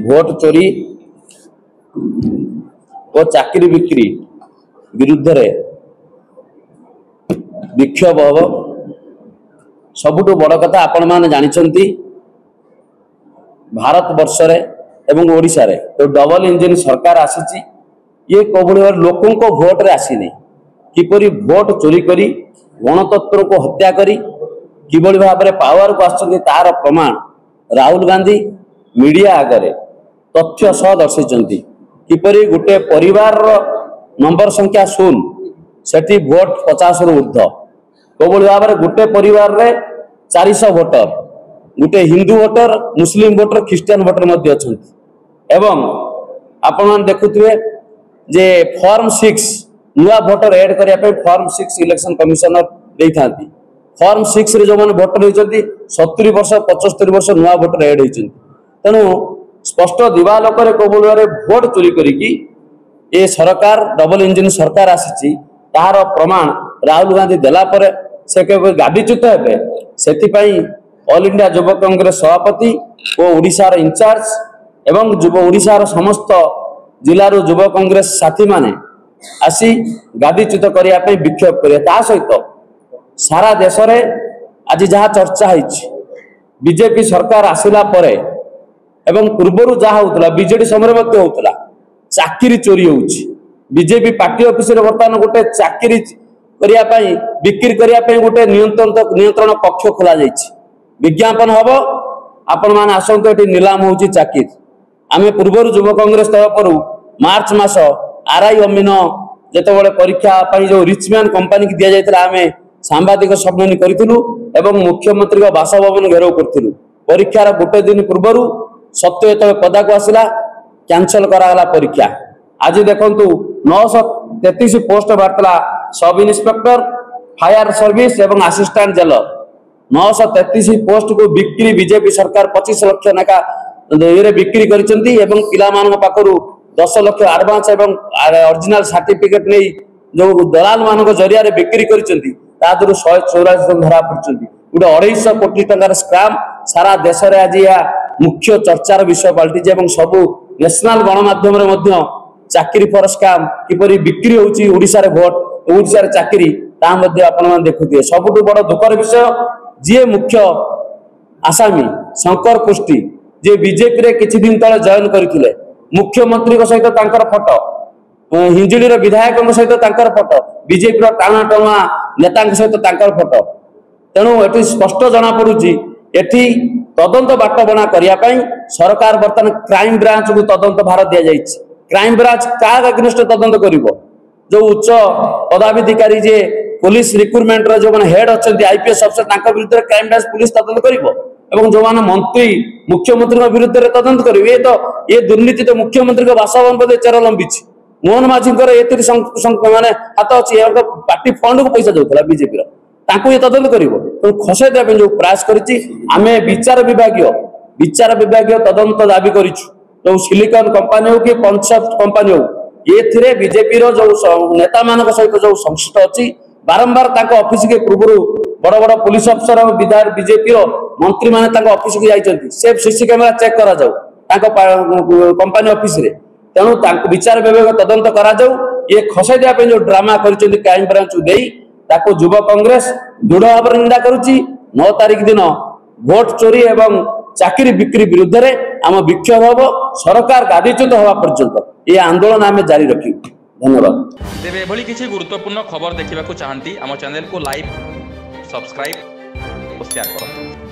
Vote चोरी और चाकरी बिक्री विरुद्ध रे विक्षोभ हम सबुठु बड़ कथा आपण मैंने जानते भारत वर्ष एवं ओडिशा रे तो डबल इंजिन सरकार आसी ये कौन लोकों को भोट रे आसी नहीं किपरि भोट चोरी करी गणतंत्र को हत्या करी किभली भाव में पावर को आसुच्च तार प्रमाण राहुल गांधी मीडिया आगे तथ्य सह दर्शाई किपरि गोटे परिवार नंबर संख्या 0 सेठी भोट 50 रु ऊर्ध्व कौन भाव में गोटे परिवार रे 400 भोटर गोटे हिंदू भोटर मुस्लिम भोटर ख्रिस्टियन भोटर अच्छा एवं आपण देखुए जे फॉर्म 6 नुआ भोटर ऐड करने फॉर्म 6 इलेक्शन कमिशनर देता फॉर्म 6 रे जो मैंने भोटर होती 70 वर्ष 75 वर्ष नुआ भोटर ऐड होती तेणु स्पष्ट दिवालोक कौन भोट चोरी करी ये सरकार डबल इंजिन सरकार आसी तार प्रमाण राहुल गांधी देला से गादीच्युत हे से ऑल इंडिया युव कांग्रेस सभापति और ओडिशार इंचार्ज एवं ओडिशार समस्त जिलार युव कांग्रेस साथी माने आसी गादीच्युत करने विक्षोभ कर सहित सारा देश में आज जहाँ चर्चा बीजेपी सरकार आसिला परे एवं पूर्वर जहाँ होता बीजेडी समय होता चाकरी चोरी होउछि बीजेपी पार्टी ऑफिस रे वर्तमान गोटे चाकरी करने बिक्री करने गोटे नियंत्रण कक्ष खोल विज्ञापन हम आपण मैंने आसतु ये निलाम होउछि चाकरी आम पूर्वर युव कांग्रेस तरफ मार्च मास आरआई अमीन जिते परीक्षा जो रिचमैन कंपनी की दि जाता आम सांबादिक सम्मेलन करूँ मुख्यमंत्री बासभवन घेराव करूँ परीक्षार गोटे दिन पूर्वर सत्य जो पदा को आसला कैंसल कराला परीक्षा आज देखु 933 पोस्ट बाहर सब इन्स्पेक्टर फायर सर्विस एवं असिस्टेंट जेलर 933 पोस्ट को बिक्री बीजेपी सरकार 25 लाख नाका ये बिक्री कर पाखु 10 लाख एडवांस एवं ओरिजिनल सर्टिफिकेट नहीं जो दलाल मान जरिया बिक्री कर 144 जन धरा पड़ती गोटे 250 कोटी टंकार स्क्रैम सारा देश में आज या मुख्य चर्चार विषय पलटि सबू नेशनल गणमाध्यम चाकरी फॉर स्कैम किपरि बिक्री होउछि ओडिशा रे भोट ओडिशा रे चाकरी ता मध्ये आपण मान देखुथिए सबुठु बड़ दुखर विषय जे मुख्य आसामी शंकर पुष्टि जे बीजेपी रे किछि दिन तळे जॉइन करथिले मुख्यमंत्री को सहित तांकर फोटो हिंजिली रे विधायक को सहित तांकर फोटो बीजेपी रो टाणा टणा नेता को सहित तांकर फोटो तेणु एठी स्पष्ट जना पड़ुछि एठी तदंत बाटबणा करने सरकार बर्तमान क्राइम ब्रांच को तदंत भार दि जाइए क्राइम ब्रांच क्या अग्निष्ठ तदंत कर जो उच्च पदाधिकारी जे पुलिस रिक्रुटमेंट जो मैंने हेड अच्छा आईपीएस अफसर विरुद्ध क्राइम ब्रांच पुलिस तदंत कर जो मैंने मंत्री मुख्यमंत्री विरुद्ध तदंत कर ये दुर्नीति तो मुख्यमंत्री बासभवन पदे चेर लंबी मोहन माझी माने हाथ अच्छी पार्टी फंड को पैसा जाऊला बीजेपी ये तदंत कर खसाई देवाई जो प्रयास करें विचार विभाग तदंत दाबी करूँ सिलिकन कंपानी हो कि कनसेप्ट कंपानी हो ये बीजेपी जो नेता मान सहित जो संश्लिष्ट अच्छी बारंबार ऑफिस के पूर्व बड़ बड़ पुलिस अफसर विधायक बीजेपी मंत्री मैंने ऑफिस को जाइए से सीसी कैमेरा चेक करा कंपानी ऑफिस रे तेणु विचार विभाग तदंत करा ये खसाई देवाई जो ड्रामा कर क्राइम ब्रांच ताको युव कांग्रेस दृढ़ भाव निंदा करुच्ची 9 तारिख दिन भोट चोरी एवं चाकरी बिक्री विरुद्ध रे आम विक्षोभ हम सरकार गादीच्युत हवा पर्यंत ये आंदोलन आम जारी रखी धन्यवाद। तेरे एभली किसी गुरुत्वपूर्ण खबर देखा चाहती आम चैनल को लाइक सब्सक्राइब और शेयर करो।